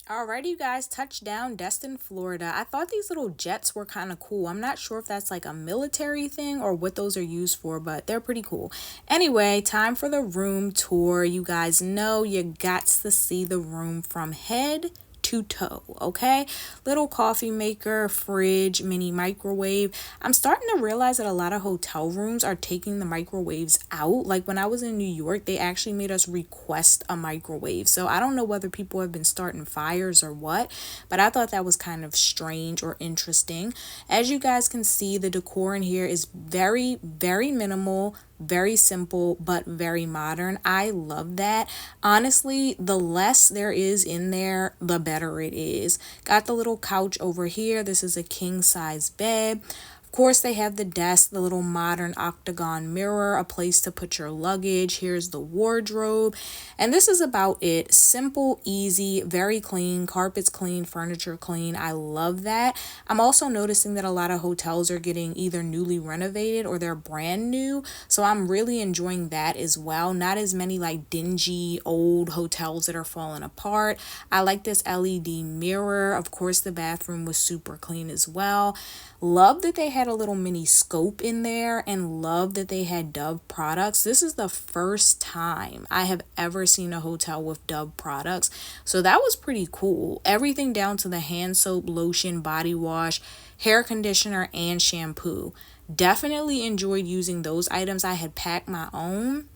Alrighty, you guys, touchdown, Destin, Florida. I thought these little jets were kind of cool. I'm not sure if that's like a military thing or what those are used for, but they're pretty cool. Anyway, time for the room tour. You guys know you got to see the room from head to toe, okay? Little coffee maker, fridge, mini microwave. I'm starting to realize that a lot of hotel rooms are taking the microwaves out. Like when I was in New York, they actually made us request a microwave. So I don't know whether people have been starting fires or what, but I thought that was kind of strange or interesting. As you guys can see, the decor in here is very, very minimal, very simple, but very modern. I love that. Honestly, the less there is in there, the better it is. Got the little couch over here. This is a king size bed. Of course, they have the desk, the little modern octagon mirror, a place to put your luggage. Here's the wardrobe. And this is about it. Simple, easy, very clean, carpets clean, furniture clean. I love that. I'm also noticing that a lot of hotels are getting either newly renovated or they're brand new. So I'm really enjoying that as well. Not as many like dingy old hotels that are falling apart. I like this LED mirror. Of course, the bathroom was super clean as well. Love that they had a little mini scope in there and love that they had Dove products. This is the first time I have ever seen a hotel with Dove products. So that was pretty cool. Everything down to the hand soap, lotion, body wash, hair conditioner, and shampoo. Definitely enjoyed using those items. I had packed my own,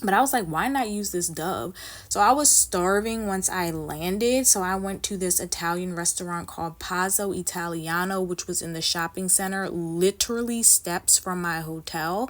but I was like, why not use this Dove? So I was starving once I landed. So I went to this Italian restaurant called Pazzo Italiano, which was in the shopping center, literally steps from my hotel.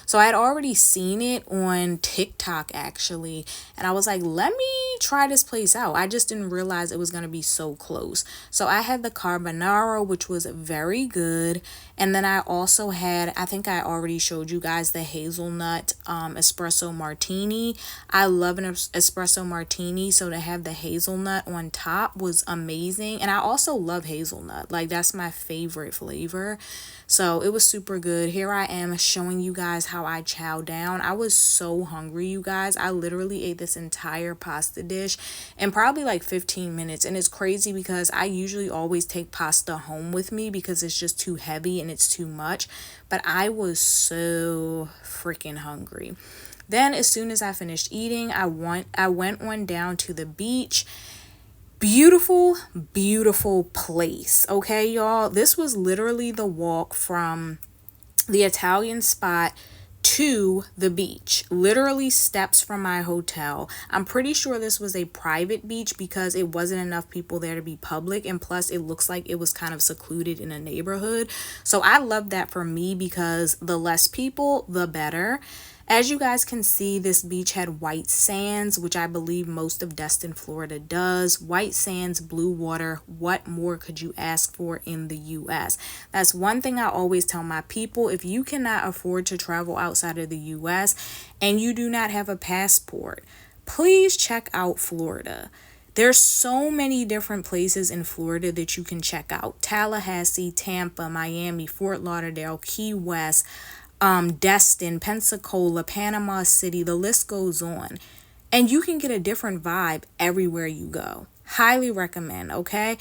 So I had already seen it on TikTok actually. And I was like, let me try this place out. I just didn't realize it was going to be so close. So I had the carbonara, which was very good. And then I also had, I think I already showed you guys the hazelnut espresso martini. I love an espresso martini. So to have the hazelnut on top was amazing. And I also love hazelnut. Like that's my favorite flavor. So it was super good. Here I am showing you guys how I chow down. I was so hungry, you guys. I literally ate this entire pasta dish in probably like 15 minutes. And it's crazy because I usually always take pasta home with me because it's just too heavy and it's too much. But I was so freaking hungry. Then as soon as I finished eating, I went on down to the beach. Beautiful, beautiful place. Okay, y'all. This was literally the walk from the Italian spot to the beach. Literally steps from my hotel. I'm pretty sure this was a private beach because it wasn't enough people there to be public. And plus, it looks like it was kind of secluded in a neighborhood. So I love that for me because the less people, the better. As you guys can see, this beach had white sands, which I believe most of Destin, Florida does. White sands, blue water. What more could you ask for in the US? That's one thing I always tell my people. If you cannot afford to travel outside of the US and you do not have a passport, please check out Florida. There's so many different places in Florida that you can check out. Tallahassee, Tampa, Miami, Fort Lauderdale, Key West, Destin, Pensacola, Panama City, the list goes on. And you can get a different vibe everywhere you go. Highly recommend, okay?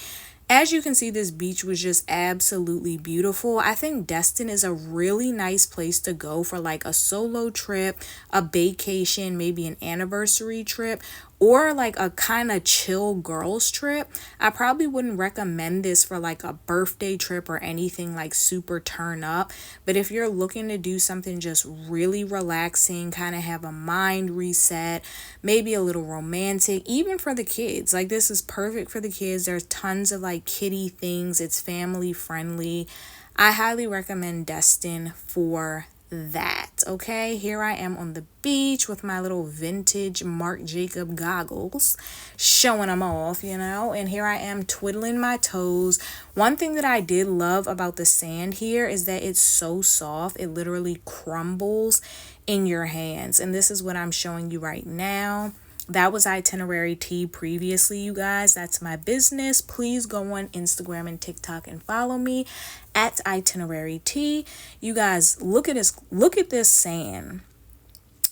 As you can see, this beach was just absolutely beautiful. I think Destin is a really nice place to go for like a solo trip, a vacation, maybe an anniversary trip, or like a kind of chill girls trip. I probably wouldn't recommend this for like a birthday trip or anything like super turn up. But if you're looking to do something just really relaxing, kind of have a mind reset, maybe a little romantic, even for the kids, like this is perfect for the kids. There's tons of like kiddie things. It's family friendly. I highly recommend Destin for that. Okay, here I am on the beach with my little vintage Marc Jacob goggles, showing them off, and here I am twiddling my toes. One thing that I did love about the sand here is that it's so soft, it literally crumbles in your hands, and this is what I'm showing you right now. That was Itinerary Tea previously, you guys. That's my business. Please go on Instagram and TikTok and follow me at Itinerary Tea. You guys, look at this sand.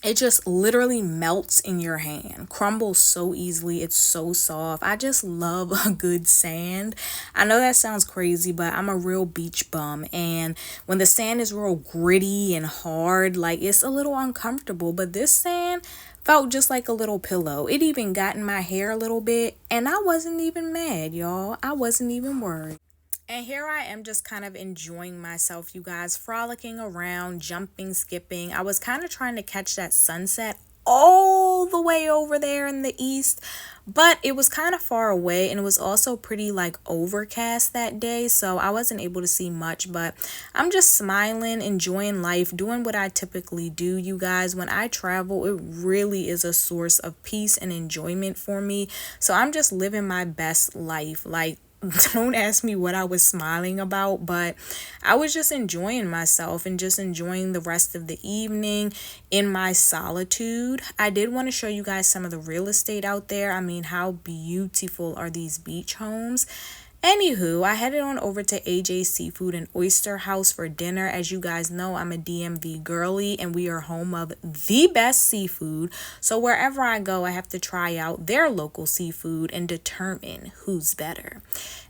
it just literally melts in your hand, crumbles so easily. It's so soft. I just love a good sand. I know that sounds crazy, but I'm a real beach bum. And when the sand is real gritty and hard, like it's a little uncomfortable. But this sand felt just like a little pillow. It even got in my hair a little bit. And I wasn't even mad, y'all. I wasn't even worried. And here I am just kind of enjoying myself, you guys, frolicking around, jumping, skipping. I was kind of trying to catch that sunset all the way over there in the east, but it was kind of far away and it was also pretty like overcast that day, so I wasn't able to see much. But I'm just smiling, enjoying life, doing what I typically do, you guys. When I travel, it really is a source of peace and enjoyment for me. So I'm just living my best life. Like, don't ask me what I was smiling about, but I was just enjoying myself and just enjoying the rest of the evening in my solitude. I did want to show you guys some of the real estate out there. I mean, how beautiful are these beach homes? Anywho, I headed on over to AJ's Seafood and Oyster House for dinner. As you guys know, I'm a DMV girly and we are home of the best seafood. So wherever I go, I have to try out their local seafood and determine who's better.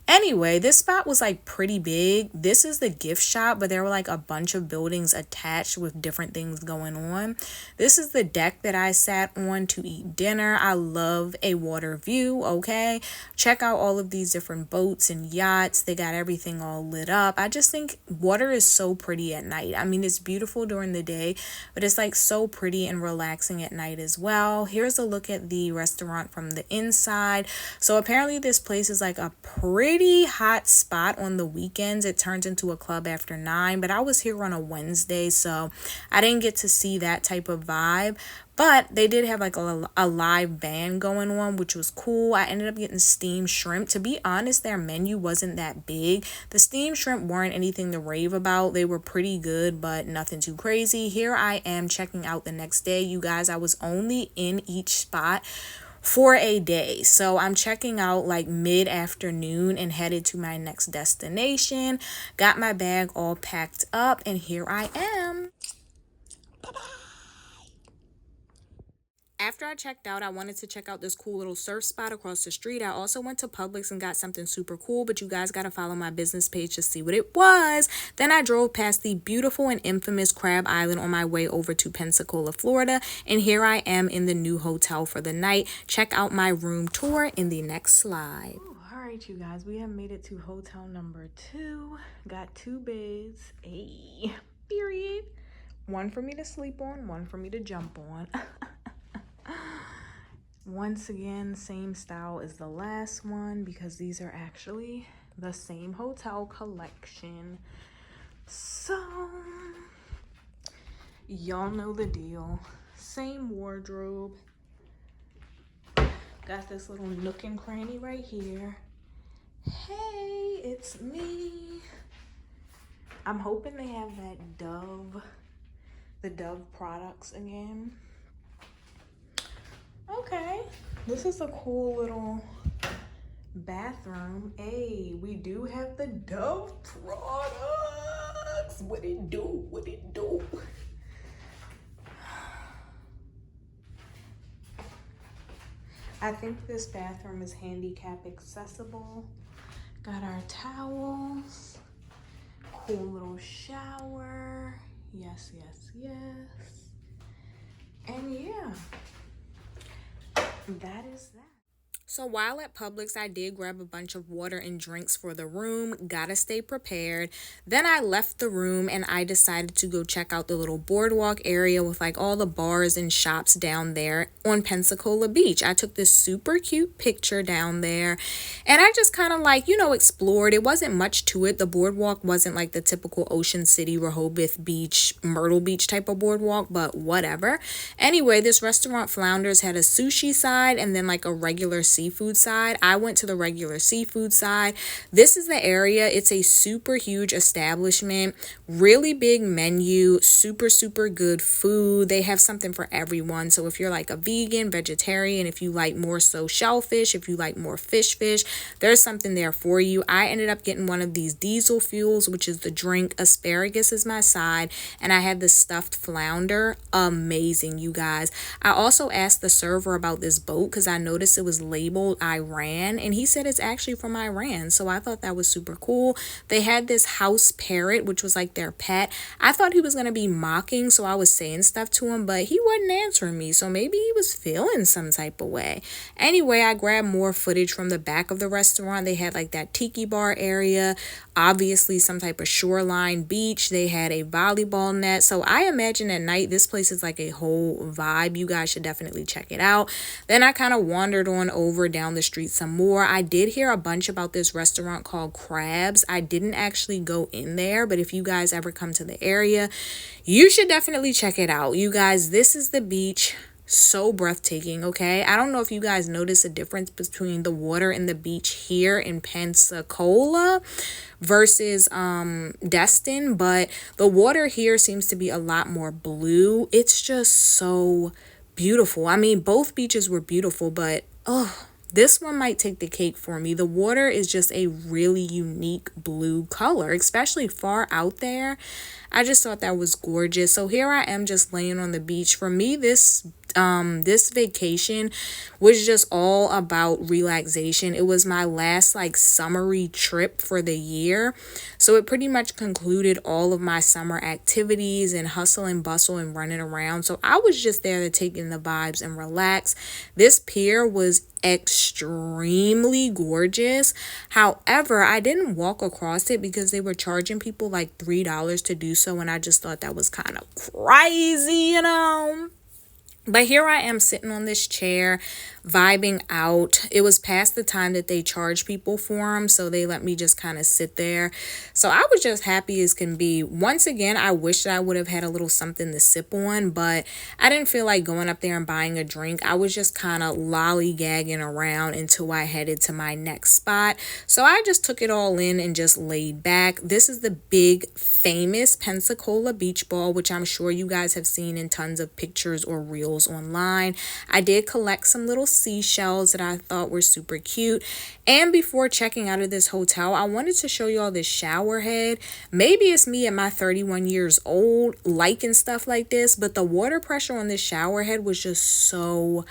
Anyway, this spot was like pretty big. This is the gift shop, but there were like a bunch of buildings attached with different things going on. This is the deck that I sat on to eat dinner. I love a water view, okay? Check out all of these different boats and yachts. They got everything all lit up. I just think water is so pretty at night. I mean, it's beautiful during the day, but it's like so pretty and relaxing at night as well. Here's a look at the restaurant from the inside. So apparently this place is like a pretty hot spot on the weekends. It turns into a club after 9, but I was here on a Wednesday, so I didn't get to see that type of vibe. But they did have like a live band going on, which was cool. I ended up getting steamed shrimp. To be honest, their menu wasn't that big. The steamed shrimp weren't anything to rave about. They were pretty good, but nothing too crazy. Here I am checking out the next day. You guys, I was only in each spot for a day. So I'm checking out like mid-afternoon and headed to my next destination. Got my bag all packed up and here I am. After I checked out, I wanted to check out this cool little surf spot across the street. I also went to Publix and got something super cool, but you guys got to follow my business page to see what it was. Then I drove past the beautiful and infamous Crab Island on my way over to Pensacola, Florida. And here I am in the new hotel for the night. Check out my room tour in the next slide. All right, you guys, we have made it to hotel number 2. Got 2 beds. Hey, period. One for me to sleep on, one for me to jump on. Once again, same style as the last one because these are actually the same hotel collection. So, y'all know the deal. Same wardrobe. Got this little nook and cranny right here. Hey, it's me. I'm hoping they have that Dove, the Dove products again. Okay, this is a cool little bathroom. Hey, we do have the Dove products. What it do? What it do? I think this bathroom is handicap accessible. Got our towels. Cool little shower. Yes, yes, yes. And yeah. That is that. So while at Publix, I did grab a bunch of water and drinks for the room. Gotta stay prepared. Then I left the room and I decided to go check out the little boardwalk area with like all the bars and shops down there on Pensacola Beach. I took this super cute picture down there and I just kind of like, you know, explored. It wasn't much to it. The boardwalk wasn't like the typical Ocean City, Rehoboth Beach, Myrtle Beach type of boardwalk, but whatever. Anyway, this restaurant Flounders had a sushi side and then like a regular seafood side. I went to the regular seafood side. This is the area. It's a super huge establishment, really big menu, super, super good food. They have something for everyone. So if you're like a vegan, vegetarian, if you like more so shellfish, if you like more fish, there's something there for you. I ended up getting one of these diesel fuels, which is the drink. Asparagus is my side, and I had the stuffed flounder. Amazing, you guys. I also asked the server about this boat because I noticed it was labeled Iran, and he said it's actually from Iran. So I thought that was super cool. They had this house parrot, which was like their pet. I thought he was going to be mocking, so I was saying stuff to him, but he wasn't answering me. So maybe he was feeling some type of way. Anyway, I grabbed more footage from the back of the restaurant. They had like that tiki bar area, obviously some type of shoreline beach. They had a volleyball net. So I imagine at night this place is like a whole vibe. You guys should definitely check it out. Then I kind of wandered on over down the street some more. I did hear a bunch about this restaurant called Crabs. I didn't actually go in there, but if you guys ever come to the area, you should definitely check it out. You guys, this is the beach. So breathtaking. Okay, I don't know if you guys notice a difference between the water and the beach here in Pensacola versus Destin, but the water here seems to be a lot more blue. It's just so beautiful. I mean, both beaches were beautiful, but oh, this one might take the cake for me. The water is just a really unique blue color, especially far out there. I just thought that was gorgeous. So here I am just laying on the beach. For me, this vacation was just all about relaxation. It was my last like summery trip for the year. So it pretty much concluded all of my summer activities and hustle and bustle and running around. So I was just there to take in the vibes and relax. This pier was extremely gorgeous. However, I didn't walk across it because they were charging people like $3 to do so, and I just thought that was kind of crazy, you know. But here I am sitting on this chair, vibing out. It was past the time that they charge people for them, so they let me just kind of sit there. So I was just happy as can be. Once again, I wish that I would have had a little something to sip on, but I didn't feel like going up there and buying a drink. I was just kind of lollygagging around until I headed to my next spot. So I just took it all in and just laid back. This is the big famous Pensacola Beach Ball, which I'm sure you guys have seen in tons of pictures or reels online. I did collect some little seashells that I thought were super cute. And before checking out of this hotel, I wanted to show you all this shower head. Maybe it's me at my 31 years old liking stuff like this, but the water pressure on this shower head was just so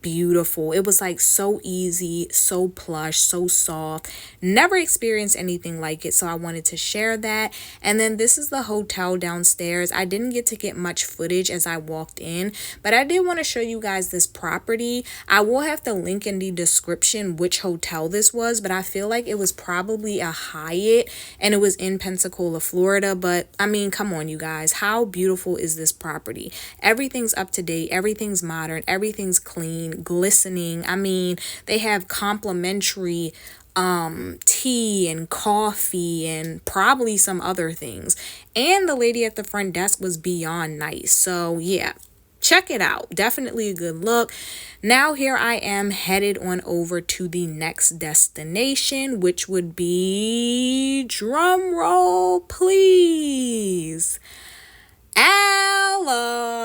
beautiful. It was like so easy, so plush, so soft. Never experienced anything like it, so I wanted to share that. And then this is the hotel downstairs. I didn't get much footage as I walked in, but I did want to show you guys this property. I will have to link in the description which hotel this was, but I feel like it was probably a Hyatt and it was in Pensacola, Florida. But I mean, come on, you guys, how beautiful is this property? Everything's up to date, everything's modern, everything's clean, glistening. I mean, they have complimentary tea and coffee and probably some other things. And the lady at the front desk was beyond nice. So yeah, check it out. Definitely a good look. Now here I am headed on over to the next destination, which would be, drum roll please, Alabama.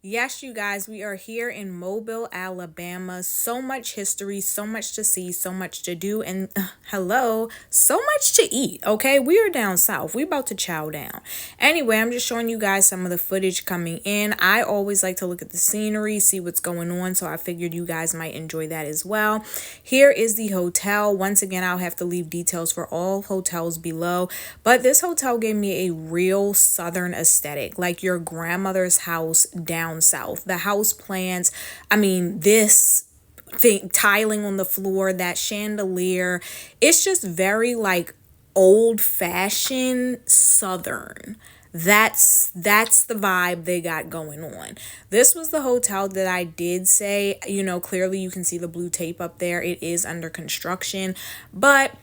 Yes, you guys, we are here in Mobile, Alabama. So much history, so much to see, so much to do, and hello, so much to eat. Okay, we are down south. We about to chow down. Anyway, I'm just showing you guys some of the footage coming in. I always like to look at the scenery, see what's going on, so I figured you guys might enjoy that as well. Here is the hotel. Once again, I'll have to leave details for all hotels below, but this hotel gave me a real southern aesthetic, like your grandmother's house down south. The house plants, I mean, this thing, tiling on the floor, that chandelier, it's just very like old fashioned southern. That's the vibe they got going on. This was the hotel that I did say, you know, clearly you can see the blue tape up there. It is under construction, but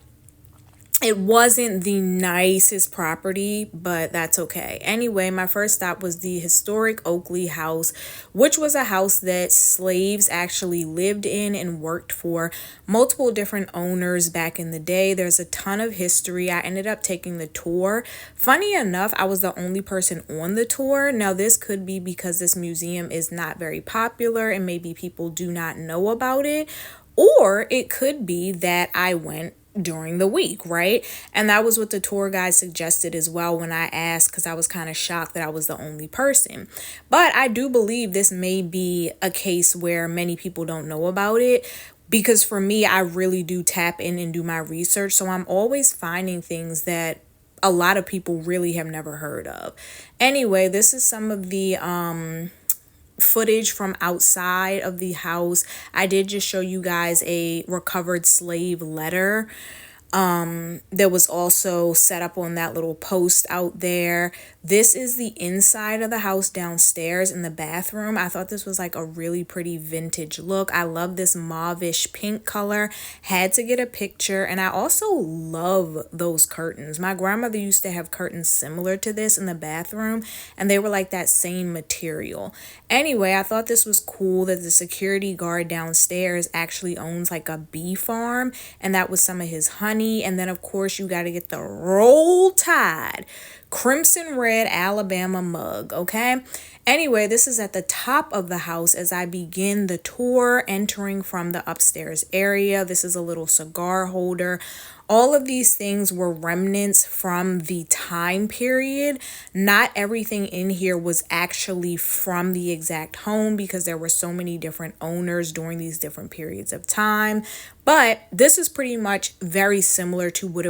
It wasn't the nicest property, but that's okay. Anyway, my first stop was the historic Oakley House, which was a house that slaves actually lived in and worked for multiple different owners back in the day. There's a ton of history. I ended up taking the tour. Funny enough, I was the only person on the tour. Now, this could be because this museum is not very popular and maybe people do not know about it, or it could be that I went during the week, right? And that was what the tour guide suggested as well when I asked, because I was kind of shocked that I was the only person. But I do believe this may be a case where many people don't know about it. Because for me, I really do tap in and do my research. So I'm always finding things that a lot of people really have never heard of. Anyway, this is some of the footage from outside of the house. I did just show you guys a recovered slave letter that was also set up on that little post out there. This is the inside of the house downstairs in the bathroom. I thought this was like a really pretty vintage look. I love this mauvish pink color. Had to get a picture. And I also love those curtains. My grandmother used to have curtains similar to this in the bathroom, and they were like that same material. Anyway, I thought this was cool that the security guard downstairs actually owns like a bee farm, and that was some of his honey. And then of course you got to get the Roll Tide crimson red Alabama mug, okay? Anyway, this is at the top of the house as I begin the tour, entering from the upstairs area. This is a little cigar holder. All of these things were remnants from the time period. Not everything in here was actually from the exact home because there were so many different owners during these different periods of time. But this is pretty much very similar to what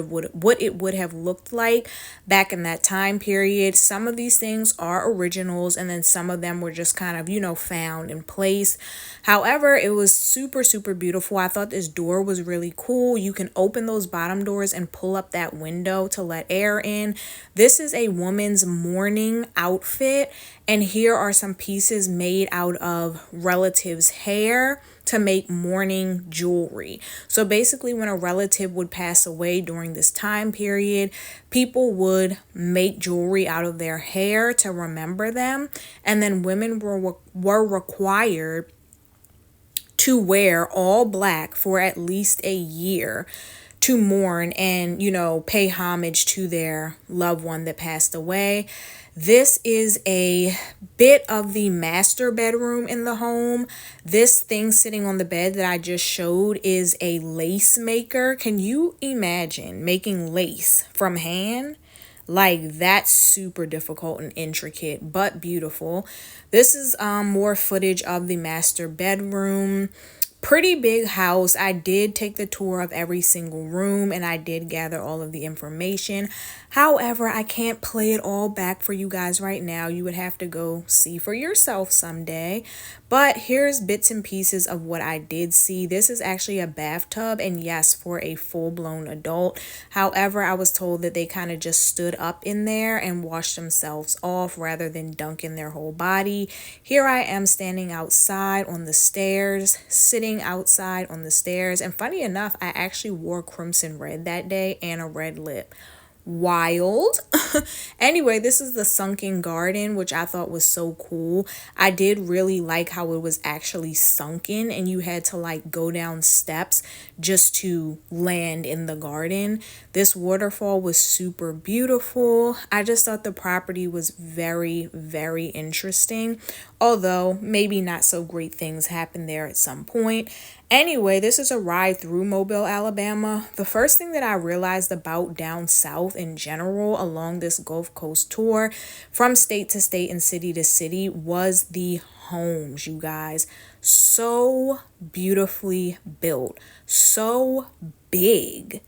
it would have looked like back in that time period. Some of these things are originals, and then some of them were just kind of, found in place. However, it was super, super beautiful. I thought this door was really cool. You can open those bottom doors and pull up that window to let air in. This is a woman's mourning outfit, and here are some pieces made out of relatives' hair to make mourning jewelry. So basically, when a relative would pass away during this time period, people would make jewelry out of their hair to remember them, and then women were required to wear all black for at least a year to mourn and, pay homage to their loved one that passed away. This is a bit of the master bedroom in the home. This thing sitting on the bed that I just showed is a lace maker. Can you imagine making lace from hand? Like, that's super difficult and intricate, but beautiful. This is more footage of the master bedroom. Pretty big house. I did take the tour of every single room and I did gather all of the information. However, I can't play it all back for you guys right now. You would have to go see for yourself someday. But here's bits and pieces of what I did see. This is actually a bathtub, and yes, for a full-blown adult. However, I was told that they kind of just stood up in there and washed themselves off rather than dunking their whole body. Here I am standing outside on the stairs, sitting outside on the stairs. And funny enough, I actually wore crimson red that day and a red lip. Wild. Anyway, this is the sunken garden, which I thought was so cool. I did really like how it was actually sunken and you had to like go down steps just to land in the garden. This waterfall was super beautiful. I just thought the property was very, very interesting, although maybe not so great things happened there at some point. Anyway, this is a ride through Mobile, Alabama. The first thing that I realized about down south in general along this Gulf Coast tour from state to state and city to city was the homes, you guys. So beautifully built, so big.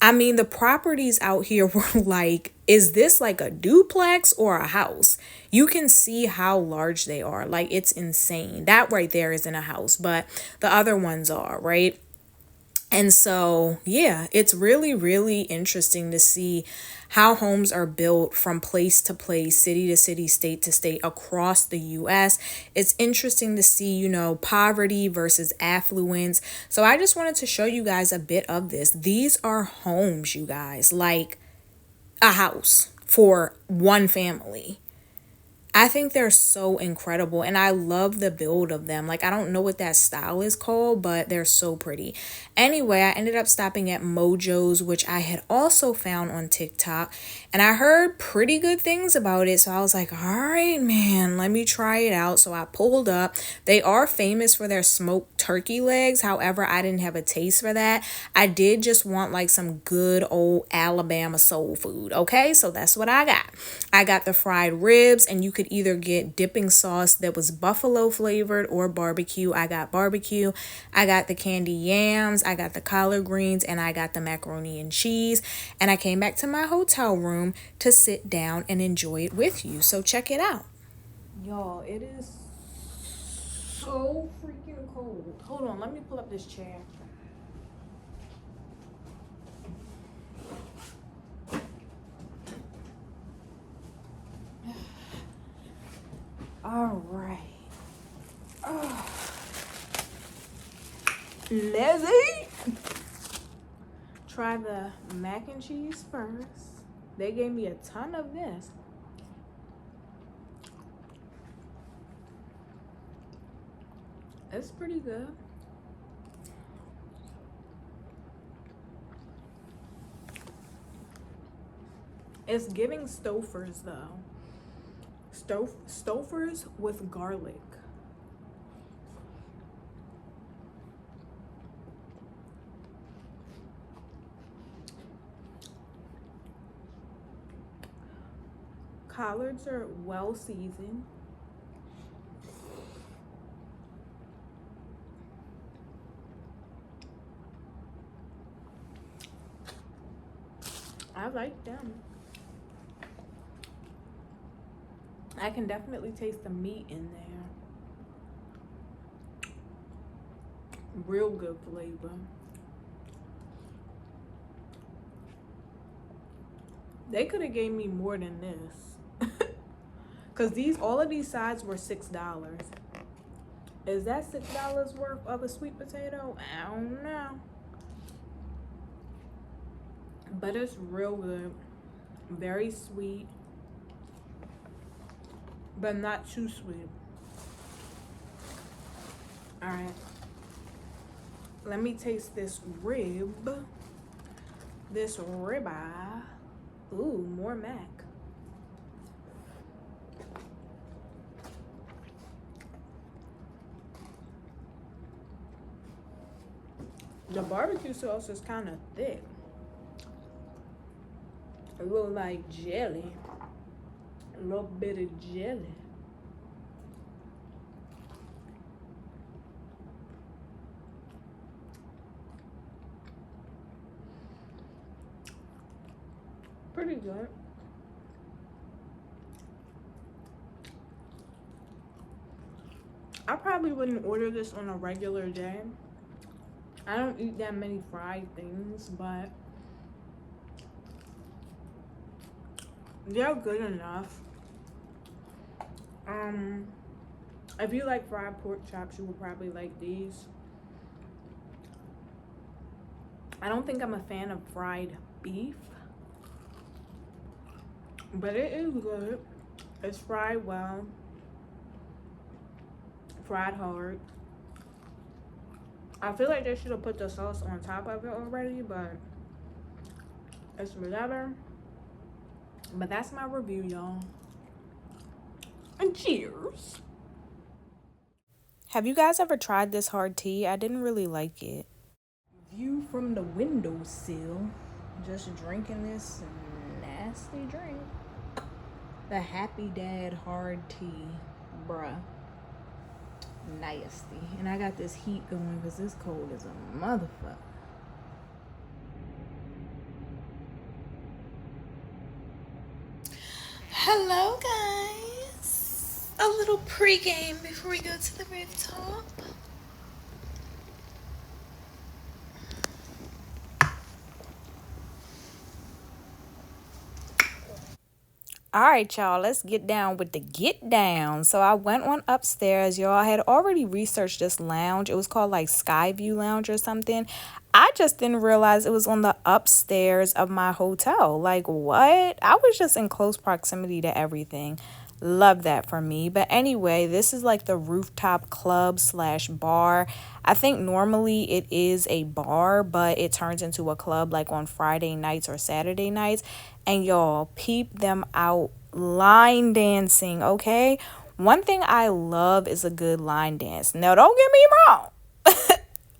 I mean, the properties out here were like, is this like a duplex or a house? You can see how large they are. Like, it's insane. That right there isn't a house, but the other ones are, right? And so, yeah, it's really, really interesting to see how homes are built from place to place, city to city, state to state across the US. It's interesting to see, poverty versus affluence. So, I just wanted to show you guys a bit of this. These are homes, you guys, like a house for one family. I think they're so incredible and I love the build of them. Like, I don't know what that style is called, but they're so pretty. Anyway, I ended up stopping at Mojo's, which I had also found on TikTok, and I heard pretty good things about it. So I was like, all right, man, let me try it out. So I pulled up. They are famous for their smoked turkey legs. However, I didn't have a taste for that. I did just want like some good old Alabama soul food. Okay, so that's what I got. I got the fried ribs, and you could either get dipping sauce that was buffalo flavored or barbecue. I got barbecue. I got the candy yams. I got the collard greens, and I got the macaroni and cheese. And I came back to my hotel room to sit down and enjoy it with you. So check it out. Y'all, it is so freaking cold. Hold on, let me pull up this chair. All right. Oh. Let's eat. Try the mac and cheese first. They gave me a ton of this. It's pretty good. It's giving Stouffer's though. Stouffer's with garlic. Collards are well seasoned. I like them. I can definitely taste the meat in there. Real good flavor. They could have gave me more than this. Cause all of these sides were $6. Is that $6 worth of a sweet potato? I don't know. But it's real good. Very sweet. But not too sweet. Alright. Let me taste this rib. This ribeye. Ooh, more mac. The barbecue sauce is kind of thick. A little like jelly. A little bit of jelly. Pretty good. I probably wouldn't order this on a regular day. I don't eat that many fried things, but they're good enough. If you like fried pork chops, you will probably like these. I don't think I'm a fan of fried beef, but it is good. It's fried well, fried hard. I feel like they should have put the sauce on top of it already, but it's whatever. But that's my review, y'all. And cheers. Have you guys ever tried this hard tea? I didn't really like it. View from the windowsill. Just drinking this nasty drink. The Happy Dad hard tea. Bruh. Nasty. And I got this heat going because this cold is a motherfucker. Hello guys. A little pre-game before we go to the rooftop. All right, y'all, let's get down with the get down. So I went on upstairs, y'all. I had already researched this lounge. It was called like Skyview Lounge or something. I just didn't realize it was on the upstairs of my hotel. Like, what? I was just in close proximity to everything. Love that for me. But anyway, this is like the rooftop club slash bar. I think normally it is a bar, but it turns into a club like on Friday nights or Saturday nights. And y'all, peep them out line dancing, okay? One thing I love is a good line dance. Now, don't get me wrong.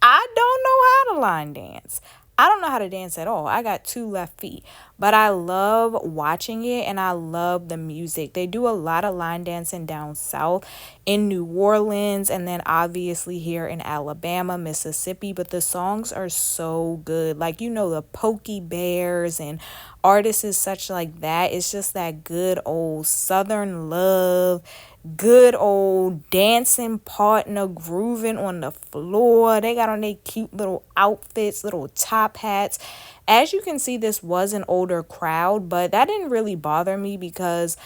I don't know how to line dance. I don't know how to dance at all. I got two left feet, but I love watching it and I love the music. They do a lot of line dancing down south in New Orleans and then obviously here in Alabama, Mississippi, but the songs are so good. Like, you know, the Pokey Bears and artists is such like that. It's just that good old Southern love, good old dancing partner grooving on the floor. They got on their cute little outfits, little top hats. As you can see, this was an older crowd, but that didn't really bother me because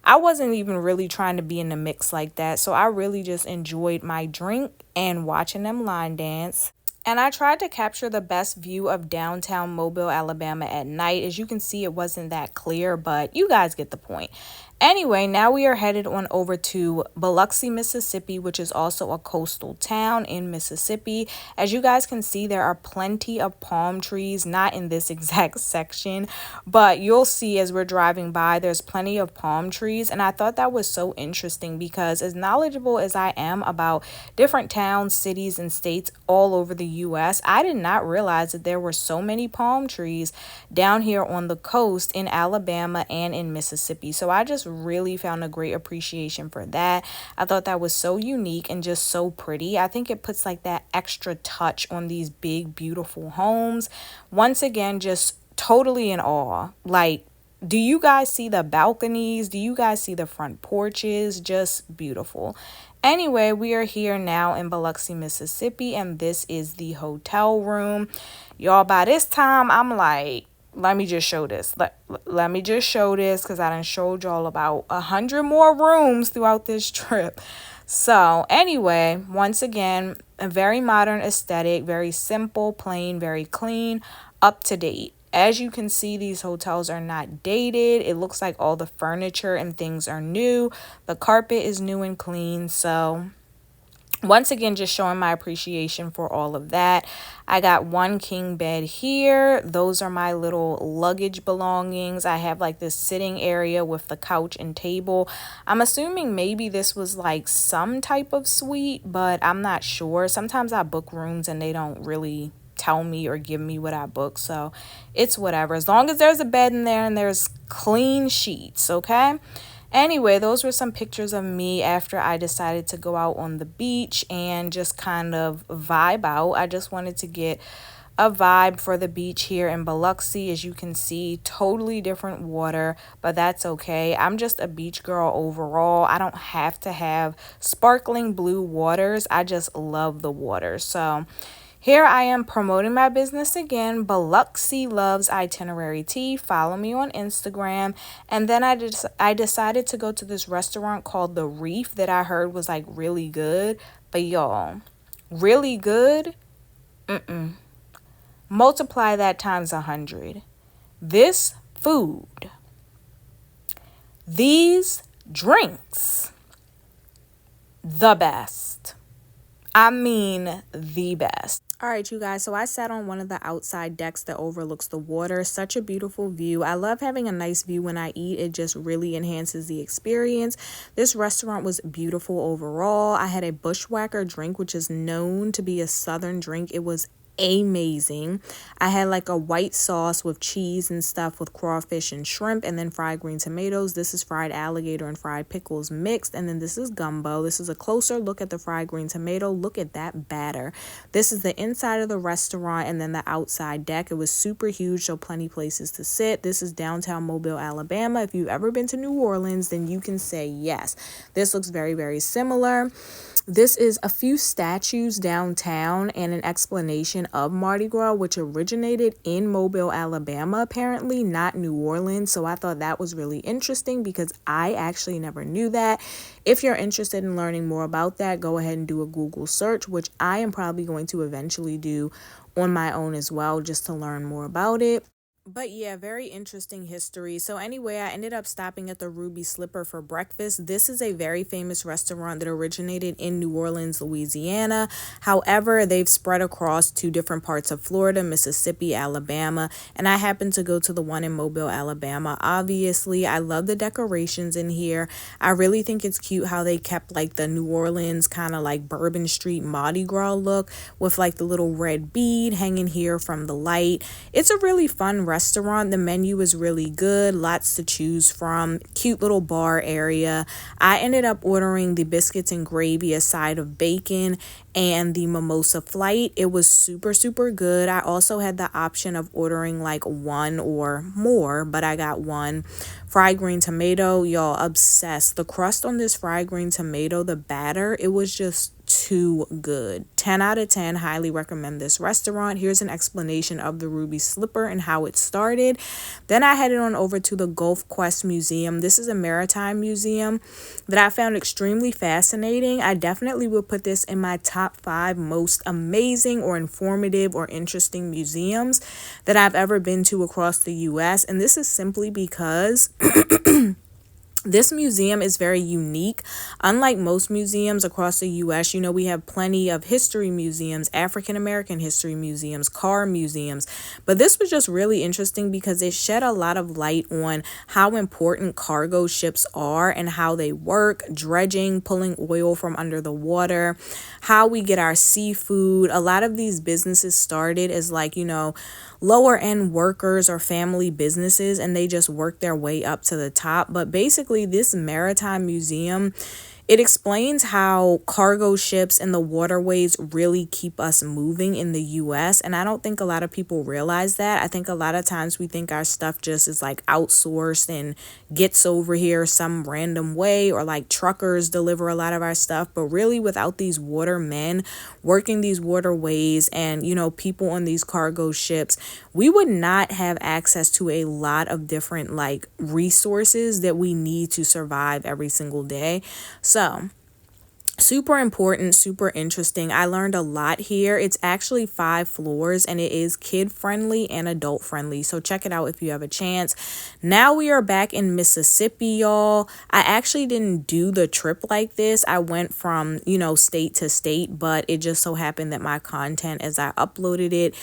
I wasn't even really trying to be in the mix like that. So I really just enjoyed my drink and watching them line dance. And I tried to capture the best view of downtown Mobile, Alabama at night. As you can see, it wasn't that clear, but you guys get the point. Anyway, now we are headed on over to Biloxi, Mississippi, which is also a coastal town in Mississippi. As you guys can see, there are plenty of palm trees, not in this exact section, but you'll see as we're driving by, there's plenty of palm trees. And I thought that was so interesting because as knowledgeable as I am about different towns, cities, and states all over the US, I did not realize that there were so many palm trees down here on the coast in Alabama and in Mississippi. So I just really found a great appreciation for that. I thought that was so unique and just so pretty. I think it puts like that extra touch on these big, beautiful homes. Once again, just totally in awe. Like, do you guys see the balconies? Do you guys see the front porches? Just beautiful. Anyway, we are here now in Biloxi, Mississippi, and this is the hotel room. Y'all, by this time, I'm like, let me just show this. Let me just show this because I done showed y'all about 100 more rooms throughout this trip. So anyway, once again, a very modern aesthetic, very simple, plain, very clean, up to date. As you can see, these hotels are not dated. It looks like all the furniture and things are new. The carpet is new and clean. So once again, just showing my appreciation for all of that. I got one king bed here. Those are my little luggage belongings. I have like this sitting area with the couch and table. I'm assuming maybe this was like some type of suite, but I'm not sure. Sometimes I book rooms and they don't really tell me or give me what I book. So it's whatever. As long as there's a bed in there and there's clean sheets, okay? Anyway, those were some pictures of me after I decided to go out on the beach and just kind of vibe out. I just wanted to get a vibe for the beach here in Biloxi. As you can see, totally different water, but that's okay. I'm just a beach girl overall. I don't have to have sparkling blue waters. I just love the water. So here I am promoting my business again, Biloxi Loves Itinerary Tea. Follow me on Instagram. And then I decided to go to this restaurant called The Reef that I heard was like really good. But y'all, really good? Multiply that times 100. This food, these drinks, the best. I mean, the best. All right, you guys. So I sat on one of the outside decks that overlooks the water. Such a beautiful view. I love having a nice view when I eat. It just really enhances the experience. This restaurant was beautiful overall. I had a bushwhacker drink, which is known to be a southern drink. It was amazing. I had like a white sauce with cheese and stuff with crawfish and shrimp and then fried green tomatoes. This is fried alligator and fried pickles mixed. And then this is gumbo. This is a closer look at the fried green tomato. Look at that batter. This is the inside of the restaurant and then the outside deck. It was super huge, so plenty places to sit. This is downtown Mobile, Alabama. If you've ever been to New Orleans, then you can say yes. This looks very, very similar. This is a few statues downtown and an explanation of Mardi Gras, which originated in Mobile, Alabama, apparently, not New Orleans. So I thought that was really interesting because I actually never knew that. If you're interested in learning more about that, go ahead and do a Google search, which I am probably going to eventually do on my own as well, just to learn more about it. But yeah, very interesting history. So anyway, I ended up stopping at the Ruby Slipper for breakfast. This is a very famous restaurant that originated in New Orleans, Louisiana. However, they've spread across to different parts of Florida, Mississippi, Alabama, and I happened to go to the one in Mobile, Alabama. Obviously, I love the decorations in here. I really think it's cute how they kept like the New Orleans kind of like Bourbon Street Mardi Gras look with like the little red bead hanging here from the light. It's a really fun restaurant. The menu is really good, lots to choose from, cute little bar area. I ended up ordering the biscuits and gravy, a side of bacon, and the mimosa flight. It was super, super good. I also had the option of ordering like one or more, but I got one. Fried green tomato, y'all, obsessed. The crust on this fried green tomato, the batter, it was just too good. 10 out of 10. Highly recommend this restaurant. Here's an explanation of the Ruby Slipper and how it started. Then I headed on over to the Gulf Quest Museum. This is a maritime museum that I found extremely fascinating. I definitely would put this in my top 5 most amazing or informative or interesting museums that I've ever been to across the US. And this is simply because this museum is very unique. Unlike most museums across the US, you know, we have plenty of history museums, African American history museums, car museums. But this was just really interesting because it shed a lot of light on how important cargo ships are and how they work, dredging, pulling oil from under the water, how we get our seafood. A lot of these businesses started as like, you know, lower end workers or family businesses, and they just work their way up to the top. But basically, this maritime museum, it explains how cargo ships and the waterways really keep us moving in the US. And I don't think a lot of people realize that. I think a lot of times we think our stuff just is like outsourced and gets over here some random way, or like truckers deliver a lot of our stuff. But really, without these watermen working these waterways and, you know, people on these cargo ships, we would not have access to a lot of different like resources that we need to survive every single day. So super important, super interesting. I learned a lot here. It's actually 5 floors and it is kid friendly and adult friendly. So check it out if you have a chance. Now we are back in Mississippi, y'all. I actually didn't do the trip like this. I went from, you know, state to state, but it just so happened that my content as I uploaded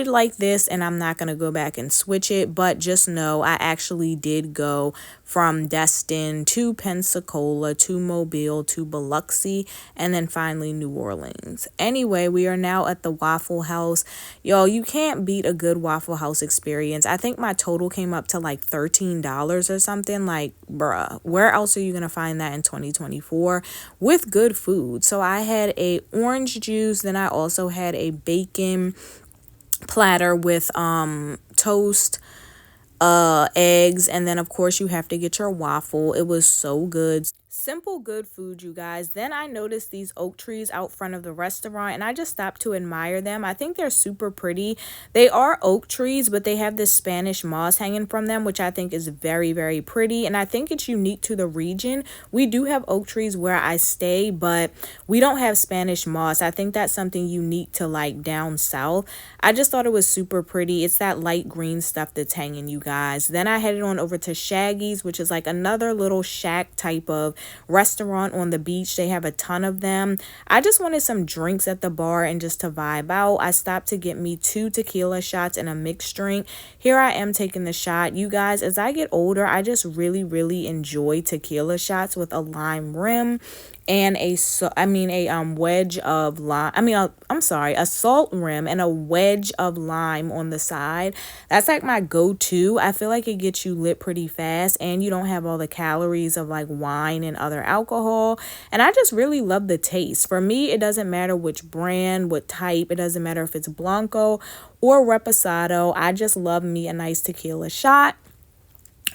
like this, and I'm not going to go back and switch it. But just know I actually did go from Destin to Pensacola to Mobile to Biloxi and then finally New Orleans. Anyway, we are now at the Waffle House. Y'all, you can't beat a good Waffle House experience. I think my total came up to like $13 or something. Like, bruh, where else are you going to find that in 2024 with good food? So I had a orange juice, then I also had a bacon platter with toast, eggs, and then of course you have to get your waffle. It was so good. Simple, good food, you guys. Then I noticed these oak trees out front of the restaurant and I just stopped to admire them. I think they're super pretty. They are oak trees, but they have this Spanish moss hanging from them, which I think is very, very pretty. And I think it's unique to the region. We do have oak trees where I stay, but we don't have Spanish moss. I think that's something unique to like down south. I just thought it was super pretty. It's that light green stuff that's hanging, you guys. Then I headed on over to Shaggy's, which is like another little shack type of restaurant on the beach. They have a ton of them. I just wanted some drinks at the bar and just to vibe out. I stopped to get me 2 tequila shots and a mixed drink. Here I am taking the shot. You guys, as I get older, I just really, really enjoy tequila shots with a lime rim and a wedge of lime. A salt rim and a wedge of lime on the side. That's like my go-to. I feel like it gets you lit pretty fast and you don't have all the calories of like wine and other alcohol. And I just really love the taste. For me, it doesn't matter which brand, what type. It doesn't matter if it's Blanco or Reposado. I just love me a nice tequila shot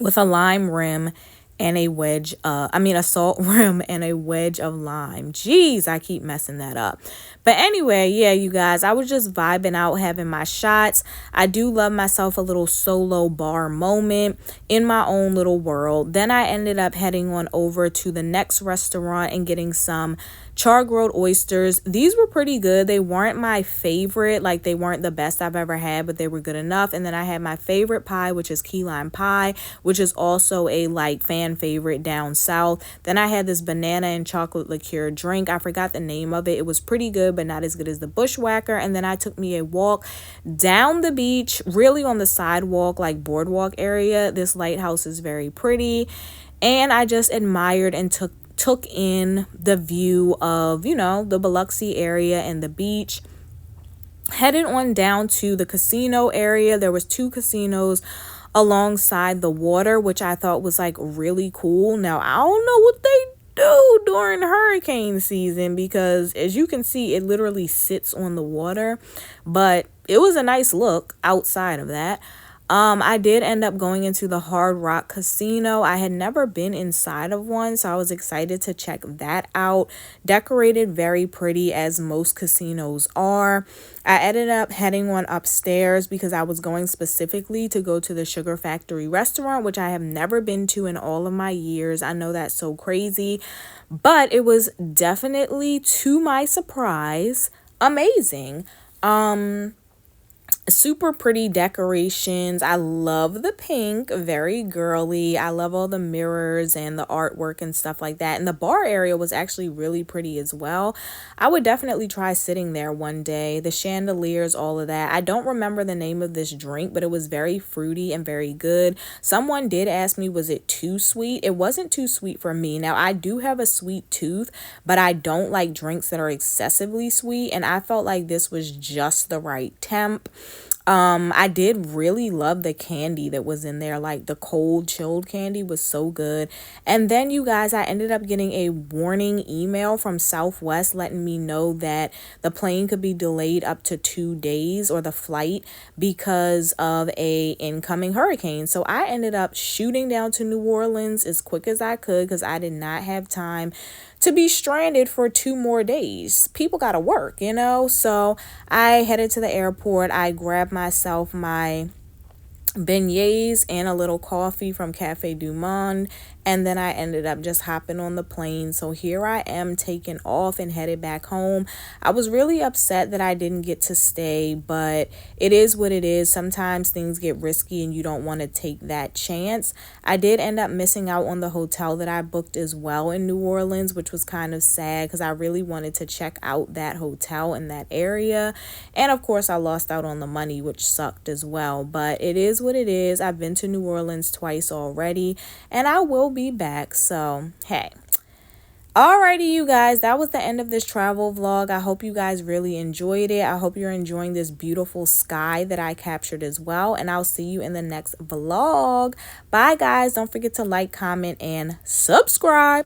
with a lime rim and a wedge, a salt rim and a wedge of lime. Jeez, I keep messing that up. But anyway, yeah, you guys, I was just vibing out, having my shots. I do love myself a little solo bar moment in my own little world. Then I ended up heading on over to the next restaurant and getting some char-grilled oysters. These were pretty good. They weren't my favorite, like they weren't the best I've ever had, but they were good enough. And then I had my favorite pie, which is key lime pie, which is also a like fan favorite down south. Then I had this banana and chocolate liqueur drink. I forgot the name of it. It was pretty good, but not as good as the Bushwhacker. And then I took me a walk down the beach, really on the sidewalk, like boardwalk area. This lighthouse is very pretty, and I just admired and took in the view of, the Biloxi area and the beach. Headed on down to the casino area. There was 2 casinos alongside the water, which I thought was like really cool. Now, I don't know what they do during hurricane season, because as you can see, it literally sits on the water, but it was a nice look outside of that. I did end up going into the Hard Rock Casino. I had never been inside of one, so I was excited to check that out. Decorated very pretty, as most casinos are. I ended up heading on upstairs because I was going specifically to go to the Sugar Factory restaurant, which I have never been to in all of my years. I know that's so crazy, but it was definitely, to my surprise, amazing. Super pretty decorations. I love the pink, very girly. I love all the mirrors and the artwork and stuff like that. And the bar area was actually really pretty as well. I would definitely try sitting there one day. The chandeliers, all of that. I don't remember the name of this drink, but it was very fruity and very good. Someone did ask me, was it too sweet? It wasn't too sweet for me. Now, I do have a sweet tooth, but I don't like drinks that are excessively sweet, and I felt like this was just the right temp. I did really love the candy that was in there. Like the cold chilled candy was so good. And then, you guys, I ended up getting a warning email from Southwest letting me know that the plane could be delayed up to 2 days, or the flight, because of a incoming hurricane. So I ended up shooting down to New Orleans as quick as I could, because I did not have time to be stranded for 2 more days. People gotta work, So I headed to the airport. I grabbed myself my beignets and a little coffee from Cafe Du Monde, and then I ended up just hopping on the plane. So here I am, taking off and headed back home. I was really upset that I didn't get to stay, but it is what it is. Sometimes things get risky and you don't want to take that chance. I did end up missing out on the hotel that I booked as well in New Orleans, which was kind of sad because I really wanted to check out that hotel in that area. And of course, I lost out on the money, which sucked as well. But it is what it is. I've been to New Orleans twice already, and I will be back. So, hey. Alrighty, you guys, that was the end of this travel vlog. I hope you guys really enjoyed it. I hope you're enjoying this beautiful sky that I captured as well. And I'll see you in the next vlog. Bye, guys. Don't forget to like, comment, and subscribe.